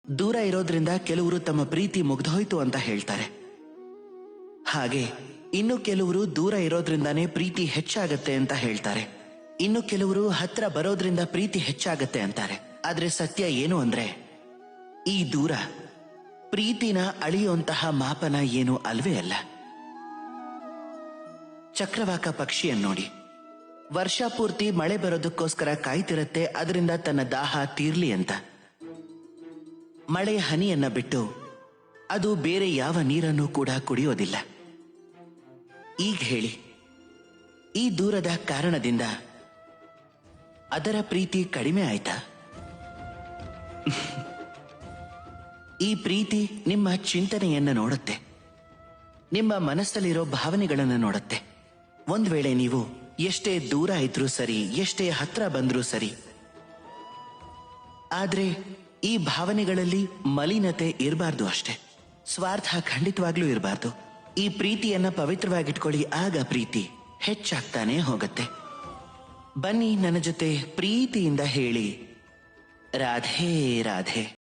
ದೂರ ಇರೋದ್ರಿಂದ ಕೆಲವರು ತಮ್ಮ ಪ್ರೀತಿ ಮುಗ್ದೋಯ್ತು ಅಂತ ಹೇಳ್ತಾರೆ. ಹಾಗೆ ಇನ್ನು ಕೆಲವರು ದೂರ ಇರೋದ್ರಿಂದಾನೇ ಪ್ರೀತಿ ಹೆಚ್ಚಾಗತ್ತೆ ಅಂತ ಹೇಳ್ತಾರೆ. ಇನ್ನು ಕೆಲವರು ಹತ್ರ ಬರೋದ್ರಿಂದ ಪ್ರೀತಿ ಹೆಚ್ಚಾಗತ್ತೆ ಅಂತಾರೆ. ಆದ್ರೆ ಸತ್ಯ ಏನು ಅಂದ್ರೆ, ಈ ದೂರ ಪ್ರೀತಿನ ಅಳಿಯುವಂತಹ ಮಾಪನ ಏನು ಅಲ್ವೇ ಅಲ್ಲ. ಚಕ್ರವಾಕ ಪಕ್ಷಿಯನ್ನು ನೋಡಿ, ವರ್ಷ ಪೂರ್ತಿ ಮಳೆ ಬರೋದಕ್ಕೋಸ್ಕರ ಕಾಯ್ತಿರತ್ತೆ, ಅದರಿಂದ ತನ್ನ ದಾಹ ತೀರ್ಲಿ ಅಂತ. ಮಳೆಯ ಹನಿಯನ್ನ ಬಿಟ್ಟು ಅದು ಬೇರೆ ಯಾವ ನೀರನ್ನು ಕೂಡ ಕುಡಿಯೋದಿಲ್ಲ. ಈಗ ಹೇಳಿ, ಈ ದೂರದ ಕಾರಣದಿಂದ ಅದರ ಪ್ರೀತಿ ಕಡಿಮೆ ಆಯ್ತಾ? ಈ ಪ್ರೀತಿ ನಿಮ್ಮ ಚಿಂತನೆಯನ್ನ ನೋಡುತ್ತೆ, ನಿಮ್ಮ ಮನಸ್ಸಲ್ಲಿರೋ ಭಾವನೆಗಳನ್ನು ನೋಡುತ್ತೆ. ಒಂದ್ ವೇಳೆ ನೀವು ಎಷ್ಟೇ ದೂರ ಇದ್ರೂ ಸರಿ, ಎಷ್ಟೇ ಹತ್ರ ಬಂದ್ರೂ ಸರಿ, ಆದ್ರೆ ಈ ಭಾವನೆಗಳಲ್ಲಿ ಮಲಿನತೆ ಇರಬಾರ್ದು ಅಷ್ಟೇ. ಸ್ವಾರ್ಥ ಖಂಡಿತವಾಗ್ಲೂ ಇರಬಾರ್ದು. ಈ ಪ್ರೀತಿಯನ್ನ ಪವಿತ್ರವಾಗಿಟ್ಕೊಳ್ಳಿ, ಆಗ ಪ್ರೀತಿ ಹೆಚ್ಚಾಗ್ತಾನೆ ಹೋಗತ್ತೆ. ಬನ್ನಿ ನನ್ನ ಜೊತೆ ಪ್ರೀತಿಯಿಂದ ಹೇಳಿ, ರಾಧೇ ರಾಧೆ.